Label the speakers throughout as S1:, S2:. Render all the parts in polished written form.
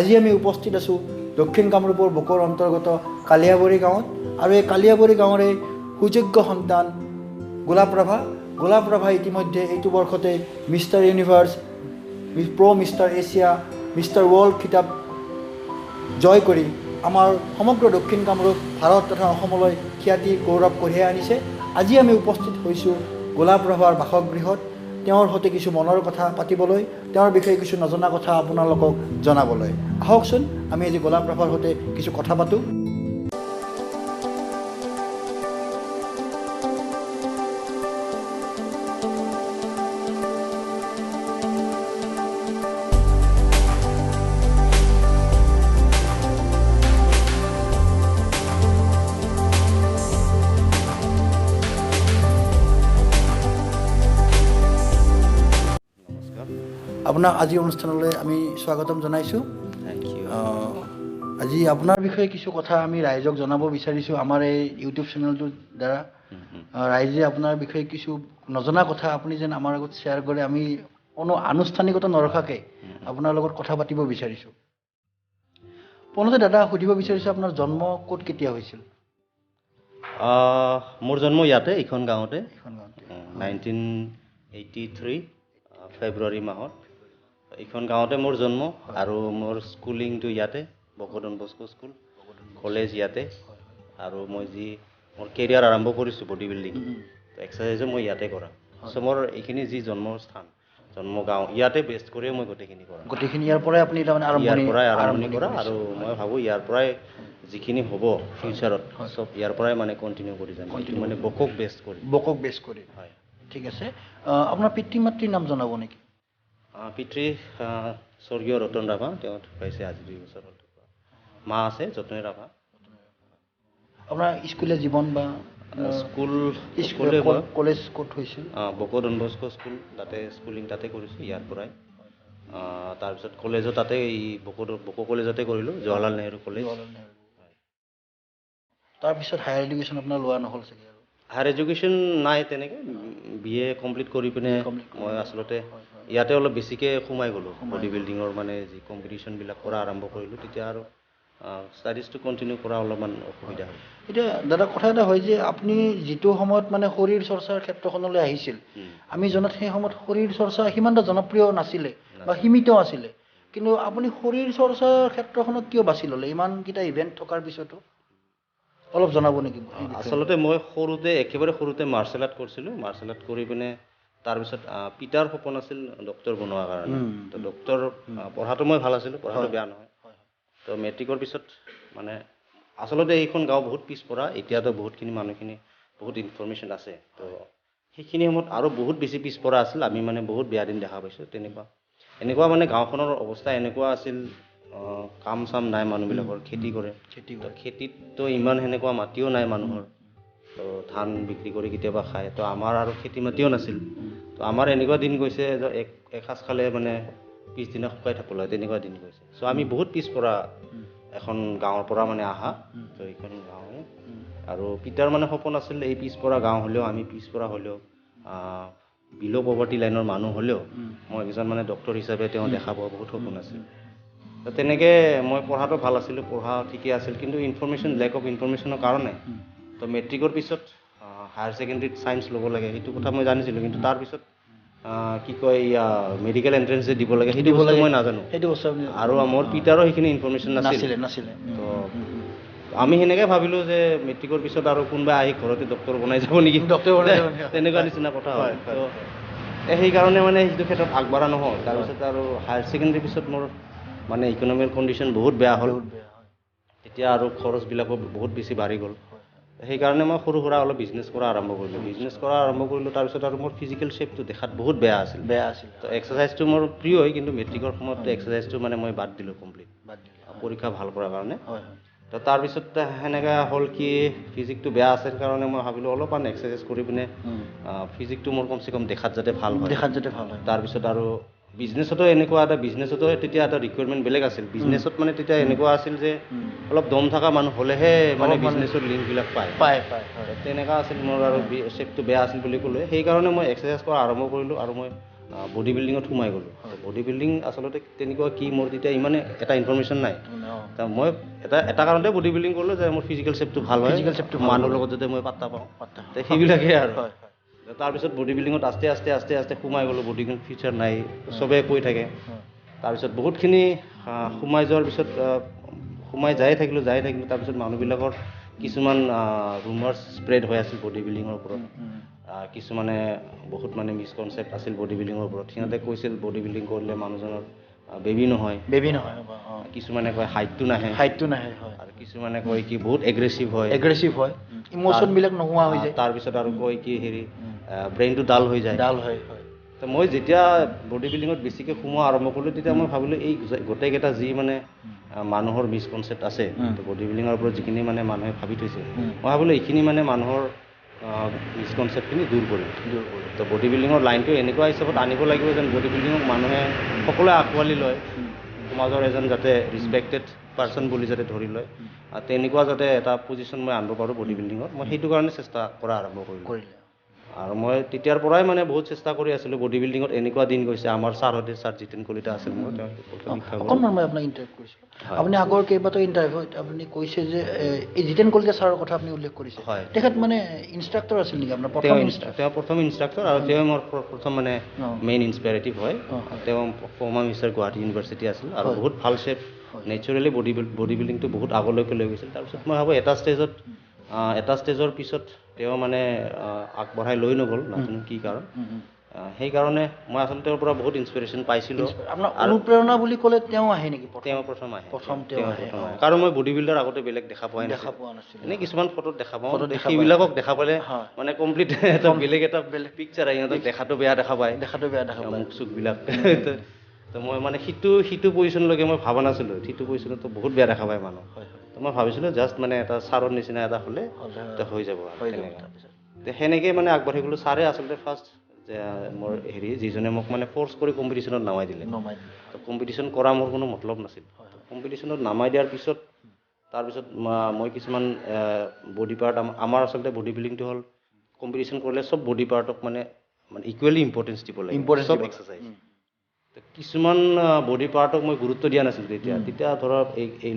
S1: আজি আমি উপস্থিত আছোঁ দক্ষিণ কামৰূপৰ বকৰ অন্তৰ্গত কালিয়াবৰী গাঁৱত আৰু এই কালিয়াবৰী গাঁৱৰে সুযোগ্য সন্তান গোলাপ ৰাভা ইতিমধ্যে এইটো বৰ্ষতে mister universe mister Asia mister world খিতাপ জয় কৰি আমাৰ সমগ্ৰ দক্ষিণ কামৰূপ ভাৰত তথা অসমলৈ খ্যাতি গৌৰৱ কঢ়িয়াই আনিছে। আজি আমি উপস্থিত হৈছোঁ গোলাপ ৰাভাৰ বাসগৃহত তেওঁৰ সৈতে কিছু মনৰ কথা পাতিবলৈ, তেওঁৰ বিষয়ে কিছু নজনা কথা আপোনালোকক জনাবলৈ। আহকচোন আমি আজি গোলাপ ৰাভাৰ সৈতে কিছু কথা পাতোঁ। আপোনাক আজি অনুষ্ঠানলৈ আমি স্বাগতম জনাইছোঁ।
S2: Thank you.
S1: আজি আপোনাৰ বিষয়ে কিছু কথা আমি ৰাইজক জনাব বিচাৰিছোঁ আমাৰ এই ইউটিউব চেনেলটোৰ দ্বাৰা। ৰাইজে আপোনাৰ বিষয়ে কিছু নজনা কথা আপুনি যেন আমাৰ আগত শ্বেয়াৰ কৰে, আমি কোনো আনুষ্ঠানিকতা নৰখাকৈ আপোনাৰ লগত কথা পাতিব বিচাৰিছোঁ। প্ৰথমতে দাদা সুধিব বিচাৰিছোঁ আপোনাৰ জন্ম ক'ত কেতিয়া হৈছিল?
S2: মোৰ জন্ম ইয়াতে এইখন গাঁৱতে,
S1: এইখন গাঁৱতে
S2: 1983 ফেব্ৰুৱাৰী মাহত এইখন গাঁৱতে মোৰ জন্ম। আৰু মোৰ স্কুলিংটো ইয়াতে বকডন বস্কো স্কুল, কলেজ ইয়াতে। আৰু মই যি মোৰ কেৰিয়াৰ আৰম্ভ কৰিছোঁ বডি বিল্ডিং, এক্সাৰচাইজো মই ইয়াতে কৰা। চ' মোৰ এইখিনি যি জন্মস্থান জন্ম গাঁও ইয়াতে বেষ্ট কৰিয়ে মই গোটেইখিনি কৰা।
S1: গোটেইখিনি ইয়াৰ পৰাই আপুনি তাৰমানে
S2: ইয়াৰ পৰাই আৰম্ভণি কৰা। আৰু মই ভাবোঁ ইয়াৰ পৰাই যিখিনি হ'ব ফিউচাৰত চব ইয়াৰ পৰাই মানে কণ্টিনিউ কৰি যাম, মানে বকক বেষ্ট কৰি। হয়,
S1: ঠিক আছে। আপোনাৰ পিতৃ মাতৃৰ নাম জনাব নেকি?
S2: পিতৃ স্বৰ্গীয় ৰতন ৰাভা, তেওঁ ঢুকাইছে আজি 2 বছৰ হ'ল। মা আছে যতনী ৰাভা।
S1: আপোনাৰ স্কুলীয়া জীৱন বা কলেজ ক'ত হৈছিল?
S2: বকডন বস্কো স্কুল, তাতে স্কুলিং তাতে কৰিছোঁ ইয়াৰ পৰাই। তাৰপিছত কলেজো তাতে এই বকো কলেজতে কৰিলোঁ, জৱাহৰলাল নেহৰু কলেজ।
S1: তাৰপিছত হায়াৰ এডুকেশ্যন আপোনাৰ লোৱা নহ'ল চাগে? আৰু
S2: হায়াৰ এডুকেশ্যন নাই তেনেকৈ। BA কমপ্লিট কৰি পিনে মই আচলতে ইয়াতে অলপ বেছিকৈ সোমাই গ'লোঁ। বডি বিল্ডিঙৰ মানে যি কম্পিটিশ্যনবিলাক কৰা আৰম্ভ কৰিলোঁ, তেতিয়া আৰু ষ্টাডিজটো কণ্টিনিউ কৰা অলপমান অসুবিধা হ'ল।
S1: এতিয়া দাদা কথা এটা হয় যে আপুনি যিটো সময়ত মানে শৰীৰ চৰ্চাৰ ক্ষেত্ৰখনলৈ আহিছিল, আমি জনাত সেই সময়ত শৰীৰ চৰ্চা সিমানটা জনপ্ৰিয় নাছিলে বা সীমিত আছিলে, কিন্তু আপুনি শৰীৰ চৰ্চাৰ ক্ষেত্ৰখনক কিয় বাছি ল'লে ইমানকেইটা ইভেণ্ট থকাৰ পিছতো? অলপ জনাব নেকি?
S2: আচলতে মই একেবাৰে সৰুতে মাৰ্চেল আৰ্ট কৰিছিলোঁ। মাৰ্চেল আৰ্ট কৰি পিনে তাৰপিছত পিতাৰ সপোন আছিল ডক্টৰ বনোৱাৰ কাৰণে। তো ডক্টৰ পঢ়াটো মই ভাল আছিলোঁ, পঢ়াটো বেয়া নহয়। তো মেট্ৰিকৰ পিছত মানে আচলতে এইখন গাঁও বহুত পিছপৰা, এতিয়াতো বহুতখিনি মানুহখিনি বহুত ইনফৰ্মেশ্যন আছে। তো সেইখিনি সময়ত আৰু বহুত বেছি পিছপৰা আছিল। আমি মানে বহুত বেয়া দিন দেখা পাইছোঁ। এনেকুৱা মানে গাঁওখনৰ অৱস্থা এনেকুৱা আছিল, কাম চাম নাই মানুহবিলাকৰ, খেতি কৰে। খেতিততো ইমান সেনেকুৱা মাটিও নাই মানুহৰ, তো ধান বিক্ৰী কৰি কেতিয়াবা খায়। তো আমাৰ আৰু খেতি মাটিও নাছিল। তো আমাৰ এনেকুৱা দিন গৈছে যে এসাঁজ খালে মানে পিছদিনা শুকাই থাকিব লাগে, তেনেকুৱা দিন গৈছে। চ' আমি বহুত পিছপৰা এখন গাঁৱৰ পৰা মানে আহা। তো এইখন গাঁৱে আৰু পিতাৰ মানে সপোন আছিল এই পিছপৰা গাঁও হ'লেও, আমি পিছপৰা হ'লেও, বিল' পভাৰ্টি লাইনৰ মানুহ হ'লেও মই এজন মানে ডক্টৰ হিচাপে তেওঁ দেখা পোৱা বহুত সপোন আছিল। তো তেনেকৈ মই পঢ়াটো ভাল আছিলোঁ, পঢ়া ঠিকে আছিল, কিন্তু লেক অফ ইনফৰ্মেশ্যনৰ কাৰণে তো মেট্ৰিকৰ পিছত হায়াৰ ছেকেণ্ডেৰীত ছায়েন্স ল'ব লাগে সেইটো কথা মই জানিছিলোঁ, কিন্তু তাৰপিছত কি কয় মেডিকেল এণ্ট্ৰেঞ্চ যে দিব লাগে সেইটো বস্তু মই নাজানো। আৰু মোৰ পিতাৰো সেইখিনি ইনফৰ্মেশ্যন নাছিলে। তো আমি সেনেকৈ ভাবিলোঁ যে মেট্ৰিকৰ পিছত আৰু কোনোবাই আহি ঘৰতে ডক্টৰ বনাই যাব নেকি, তেনেকুৱা নিচিনা কথা হয়। তো সেইকাৰণে মানে সেইটো ক্ষেত্ৰত আগবাঢ়া নহ'ল। তাৰপিছত আৰু হায়াৰ ছেকেণ্ডেৰীৰ পিছত মোৰ মানে ইকনমিক কণ্ডিশ্যন বহুত বেয়া হ'ল। তেতিয়া আৰু খৰচবিলাকো বহুত বেছি বাঢ়ি গ'ল। সেইকাৰণে মই সৰু সুৰা অলপ বিজনেছ কৰা আৰম্ভ কৰিলোঁ। তাৰপিছত আৰু মোৰ ফিজিকেল শ্বেপটো দেখাত বহুত বেয়া আছিল। তো এক্সাৰচাইজটো মোৰ প্ৰিয় হয়, কিন্তু মেট্ৰিকৰ সময়ত এক্সাৰচাইজটো মানে মই বাদ দিলোঁ কমপ্লিট, পৰীক্ষা ভাল কৰাৰ কাৰণে। তো তাৰপিছত সেনেকৈ হ'ল কি, ফিজিকটো বেয়া আছিল কাৰণে মই ভাবিলোঁ অলপমান এক্সাৰচাইজ কৰি পিনে ফিজিকটো মোৰ কমচে কম দেখাত যাতে ভাল হয়। তাৰপিছত আৰু বিজনেছতো তেতিয়া এটা ৰিকুৱাৰমেণ্ট বেলেগ আছিল। বিজনেছত মানে তেতিয়া এনেকুৱা আছিল যে অলপ দম থকা মানুহ হ'লেহে মানে বিজনেছৰ লিংকবিলাক পায়। তেনেকুৱা আছিল মোৰ। আৰু শ্বেপটো বেয়া আছিল বুলি ক'লে সেইকাৰণে মই এক্সাৰচাইজ কৰা আৰম্ভ কৰিলোঁ। আৰু মই বডি বিল্ডিঙত সোমাই গ'লোঁ বডি বিল্ডিং আচলতে তেনেকুৱা কি মোৰ তেতিয়া ইমানে এটা ইনফৰমেশ্যন নাই মই এটা কাৰণতে বডি বিল্ডিং কৰিলোঁ যে মোৰ ফিজিকেল শ্বেপটো ভাল হয় মানুহৰ লগত যাতে মই পাত্তা পাওঁ সেইবিলাকেই আৰু তাৰপিছত বডি বিল্ডিঙত আস্তে আস্তে সোমাই গ'লোঁ বডি বিল্ডিং ফিউচাৰ নাই চবেই কৈ থাকে তাৰপিছত বহুতখিনি সোমাই যোৱাৰ পিছত সোমাই যাই থাকিলোঁ তাৰপিছত মানুহবিলাকৰ কিছুমান ৰুমাৰ্ছ স্প্ৰেড হৈ আছিল বডি বিল্ডিঙৰ ওপৰত কিছুমানে বহুত মানে মিছকনচেপ্ট আছিল বডি বিল্ডিঙৰ ওপৰত সিহঁতে কৈছিল বডি বিল্ডিং কৰিলে মানুহজনৰ বেবী নহয় কিছুমানে কয় হাইটটো নাহে আৰু কিছুমানে কয় কি বহুত এগ্ৰেছিভ হয়
S1: ইমোশ্যনবিলাক নোহোৱা হৈ যায়
S2: তাৰপিছত আৰু কয় কি হেৰি ব্ৰেইনটো ডাল হৈ যায় তো মই যেতিয়া বডি বিল্ডিঙত বেছিকৈ সোমোৱা আৰম্ভ কৰিলোঁ তেতিয়া মই ভাবিলোঁ এই গোটেইকেইটা যি মানে মানুহৰ মিছকনচেপ্ট আছে বডি বিল্ডিঙৰ ওপৰত যিখিনি মানে মানুহে ভাবি থৈছে মই ভাবিলোঁ এইখিনি মানে মানুহৰ মিছকনচেপ্টখিনি দূৰ কৰিম তো বডি বিল্ডিঙৰ লাইনটো এনেকুৱা হিচাপত আনিব লাগিব যেন বডি বিল্ডিঙক মানুহে সকলোৱে আঁকোৱালি লয় সমাজৰ এজন যাতে ৰিছপেক্টেড পাৰ্চন বুলি যাতে ধৰি লয় তেনেকুৱা যাতে এটা পজিশ্যন মই আনিব পাৰোঁ বডি বিল্ডিঙত মই সেইটো কাৰণে চেষ্টা কৰা আৰম্ভ কৰিলোঁ আৰু মই তেতিয়াৰ পৰাই মানে বহুত চেষ্টা কৰি আছিলোঁ বডি বিল্ডিঙত এনেকুৱা দিন গৈছে আমাৰ ছাৰ জিতেন কলিতা আছিল মই
S1: অকণমান মই আপোনাক ইণ্টাৰভিউ কৰিছিলোঁ আপুনি আগৰ কেইবাটাও ইণ্টাৰভিউত আপুনি কৈছে যে এই জিতেন কলিতা ছাৰৰ কথা আপুনি উল্লেখ কৰিছে তেখেত মানে ইনষ্ট্ৰাক্টৰ আছিল নেকি আপোনাৰ
S2: তেওঁ প্ৰথম ইনষ্ট্ৰাক্টৰ আৰু তেওঁ মোৰ প্ৰথম মানে মেইন ইনস্পিৰেটিভ হয় তেওঁ ফৰ্মাৰ মিষ্টাৰ গুৱাহাটী ইউনিভাৰ্চিটি আছিল আৰু বহুত ভাল শেপ নেচাৰেলি বডি বিল্ডিংটো বহুত আগলৈকে লৈ গৈছিল তাৰপিছত মই ভাবোঁ এটা ষ্টেজৰ পিছত তেওঁ মানে আগবঢ়াই লৈ নগ'ল নাজানো কি কাৰণ সেইকাৰণে মই আচলতে তেওঁৰ পৰা বহুত ইনস্পিৰেশ্যন পাইছিলোঁ
S1: আপোনাৰ অনুপ্ৰেৰণা বুলি ক'লে তেওঁ আহে নেকি
S2: তেওঁ প্ৰথম আহে কাৰণ মই বডি বিল্ডাৰ আগতে বেলেগ দেখা পোৱা নাছিলোঁ এনেই কিছুমান ফটোত দেখা পাওঁ সেইবিলাকক দেখা পালে মানে কমপ্লিট এটা বেলেগ পিকচাৰ আহি সিহঁতক দেখাটো বেয়া দেখা পায় মুখ চুখবিলাক তো মই মানে সিটো পজিশ্যনলৈকে মই ভবা নাছিলোঁ সিটো পজিশ্যনতো বহুত বেয়া দেখা পায় মানুহ তো মই ভাবিছিলোঁ জাষ্ট মানে এটা ছাৰৰ নিচিনা এটা হ'লে হৈ যাব আৰু সেনেকৈ মানে আগবাঢ়ি গ'লোঁ ছাৰে আচলতে ফাৰ্ষ্ট যে মোৰ হেৰি যিজনে মোক মানে ফ'ৰ্চ কৰি কম্পিটিশ্যনত নামাই দিলে তো কম্পিটিশ্যন কৰা মোৰ কোনো মতলব নাছিল কম্পিটিশ্যনত নামাই দিয়াৰ পিছত তাৰপিছত মই কিছুমান বডি পাৰ্ট আমাৰ আচলতে বডি বিল্ডিংটো হ'ল কম্পিটিশ্যন কৰিলে চব বডি পাৰ্টক মানে ইকুৱেলি ইম্পৰ্টেঞ্চ দিব লাগে চব এক্সাৰচাইজ কিছুমান বডি পাৰ্টক মই গুৰুত্ব দিয়া নাছিলোঁ তেতিয়া ধৰক এই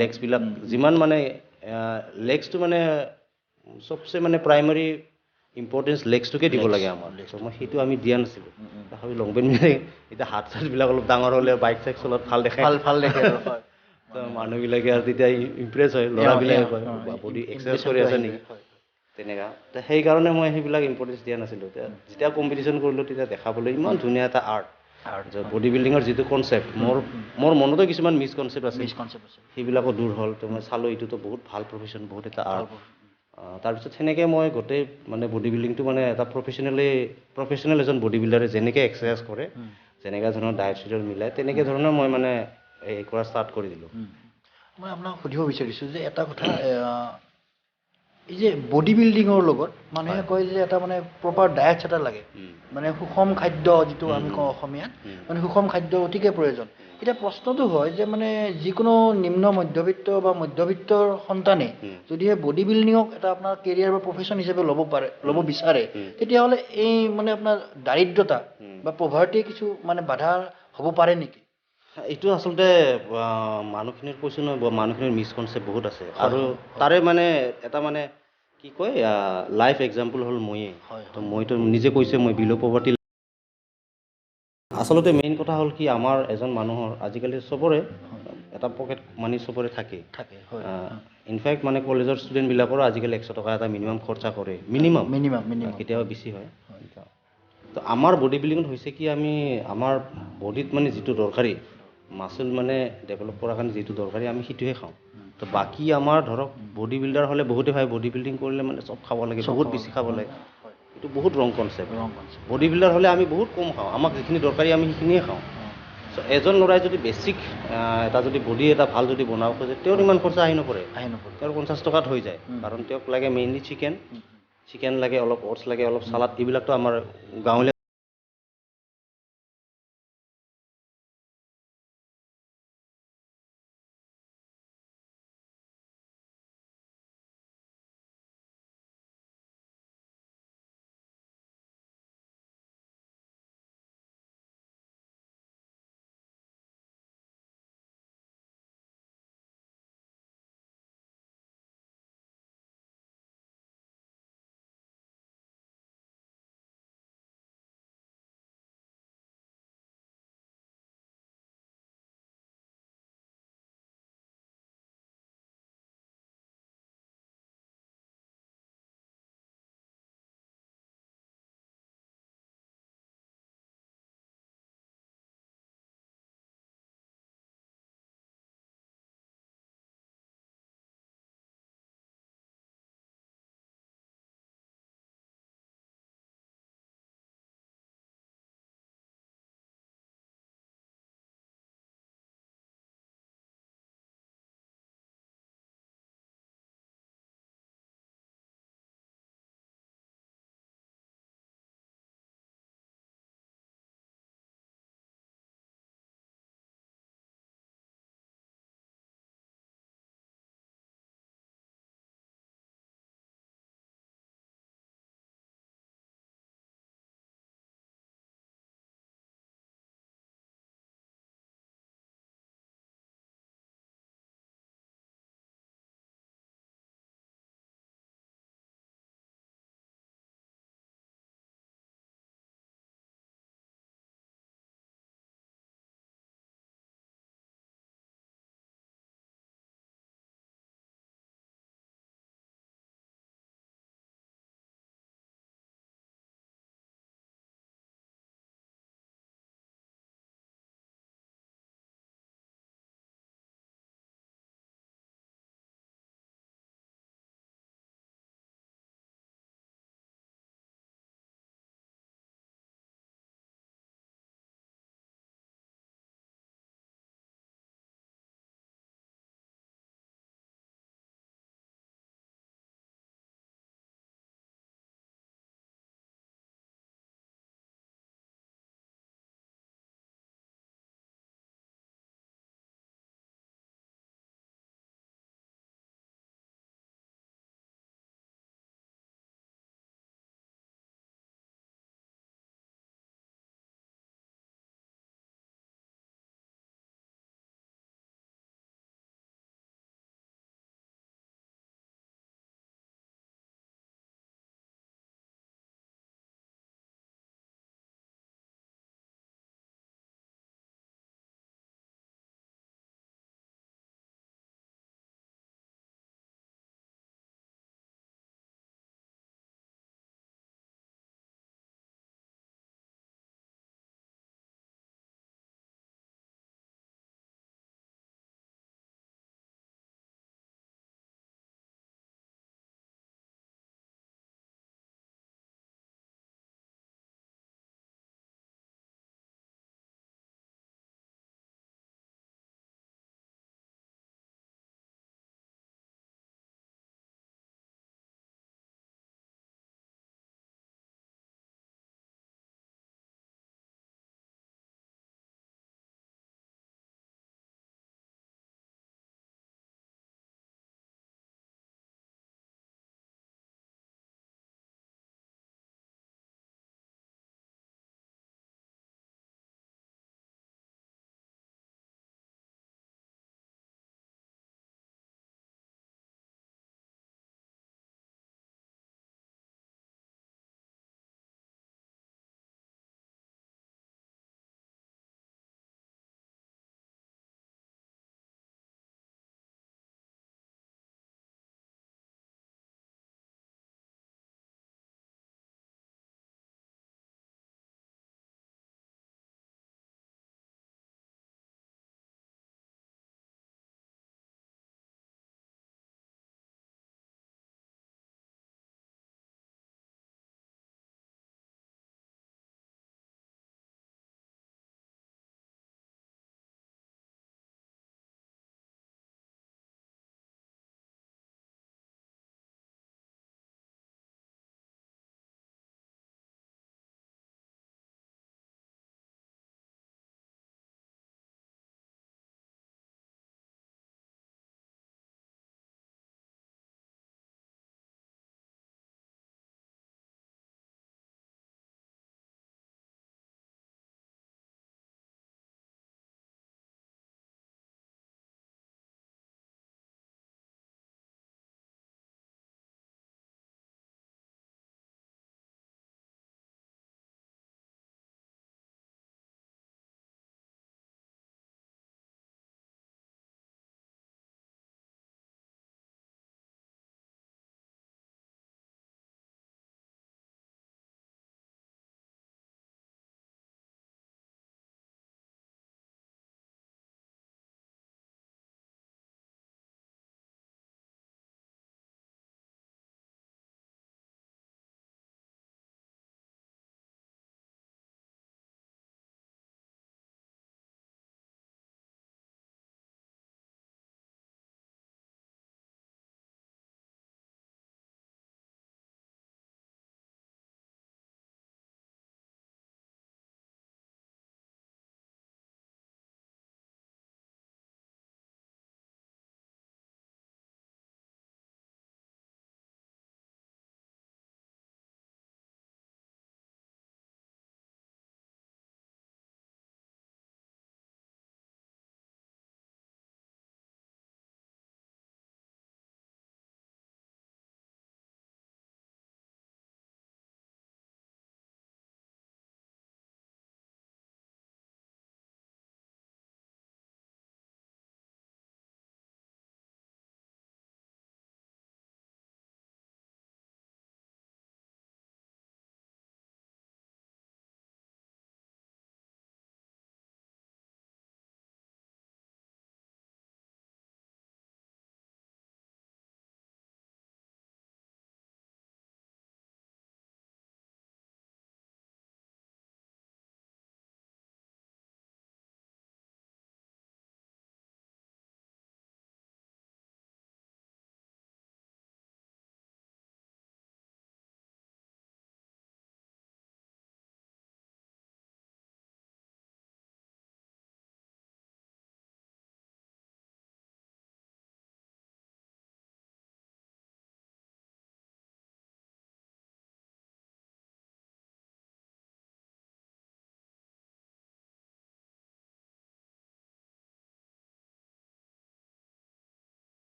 S2: লেগছবিলাক যিমান মানে লেগছটো মানে চবচে মানে প্ৰাইমাৰী ইম্পৰ্টেঞ্চ লেগছটোকে দিব লাগে আমাৰ মই সেইটো আমি দিয়া নাছিলোঁ ভাবি লং পেণ্ট পিন্ধি এতিয়া হাত চাতবিলাক অলপ ডাঙৰ হ'লে বাইক চাইক চলত ভাল দেখে তো মানুহবিলাকে আৰু তেতিয়া ইম্প্ৰেছ হয় ল'ৰাবিলাকে কয় বডি এক্সাৰচাইজ কৰি আছে নেকি তেনেকুৱা তো সেইকাৰণে মই সেইবিলাক ইম্পৰ্টেঞ্চ দিয়া নাছিলোঁ যেতিয়া কম্পিটিশ্যন কৰিলোঁ তেতিয়া দেখাবলৈ ইমান ধুনীয়া এটা আৰ্ট বডি বিল্ডিঙৰ যিটো কনচেপ্ট মোৰ মনতো কিছুমান মিছকনচেপ্ট আছে সেইবিলাকো দূৰ হ'ল তো মই চালোঁ এইটোতো বহুত ভাল প্ৰফেশ্যন বহুত এটা আৰ্ট তাৰপিছত সেনেকৈ মই গোটেই মানে বডি বিল্ডিংটো মানে এটা প্ৰফেশ্যনেল এজন বডি বিল্ডাৰে যেনেকৈ এক্সাৰচাইজ কৰে যেনেকুৱা ধৰণৰ ডায়েট চিডিউল মিলাই তেনেকৈ ধৰণৰ মই মানে এই কৰা ষ্টাৰ্ট কৰি দিলোঁ
S1: মই আপোনাক সুধিব বিচাৰিছোঁ যে এটা কথা এই যে বডি বিল্ডিঙৰ লগত মানুহে কয় যে এটা মানে প্ৰপাৰ ডায়েট এটা লাগে মানে সুষম খাদ্য যিটো আমি কওঁ অসমীয়াত মানে সুষম খাদ্য অতিকে প্ৰয়োজন এতিয়া প্ৰশ্নটো হয় যে মানে যিকোনো নিম্ন মধ্যবিত্ত বা মধ্যবিত্তৰ সন্তানে যদিহে বডি বিল্ডিঙক এটা আপোনাৰ কেৰিয়াৰ বা প্ৰফেশ্যন হিচাপে ল'ব বিচাৰে তেতিয়াহ'লে এই মানে আপোনাৰ দাৰিদ্ৰতা বা পভাৰ্টিয়ে কিছু মানে বাধা হ'ব পাৰে নেকি
S2: এইটো আচলতে মানুহখিনিৰ কৈছোঁ নহয় মানুহখিনিৰ মিছকনচেপ্ট বহুত আছে আৰু তাৰে মানে এটা মানে কি কয় লাইফ এক্সাম্পল হ'ল মইয়ে তো মইতো নিজে কৈছে মই বিল' পভাৰ্টি আচলতে মেইন কথা হ'ল কি আমাৰ এজন মানুহৰ আজিকালি চবৰে এটা পকেট মানি চবৰে থাকে ইনফেক্ট মানে কলেজৰ ষ্টুডেণ্টবিলাকৰো আজিকালি 100 টকা এটা মিনিমাম খৰচা কৰে মিনিমাম কেতিয়াবা বেছি হয় তো আমাৰ বডি বিল্ডিঙত হৈছে কি আমি আমাৰ বডিত মানে যিটো দৰকাৰী মাচল মানে ডেভেলপ কৰাৰ কাৰণে যিটো দৰকাৰী আমি সেইটোহে খাওঁ তো বাকী আমাৰ ধৰক বডি বিল্ডাৰ হ'লে বহুতে ভাবে বডি বিল্ডিং কৰিলে মানে চব খাব লাগে বহুত বেছি খাব লাগে এইটো বহুত ৰং কনচেপ্ট বডি বিল্ডাৰ হ'লে আমি বহুত কম খাওঁ আমাক যিখিনি দৰকাৰী আমি সেইখিনিয়ে খাওঁ চ' এজন ল'ৰাই যদি বেছিক এটা যদি বডি এটা ভাল যদি বনাব খোজে তেওঁৰ ইমান খৰচা আহি নপৰে তেওঁৰ 50 টকাত হৈ যায় কাৰণ তেওঁক লাগে মেইনলি চিকেন লাগে অলপ অ'টছ লাগে অলপ চালাড এইবিলাকতো আমাৰ গাঁৱলীয়া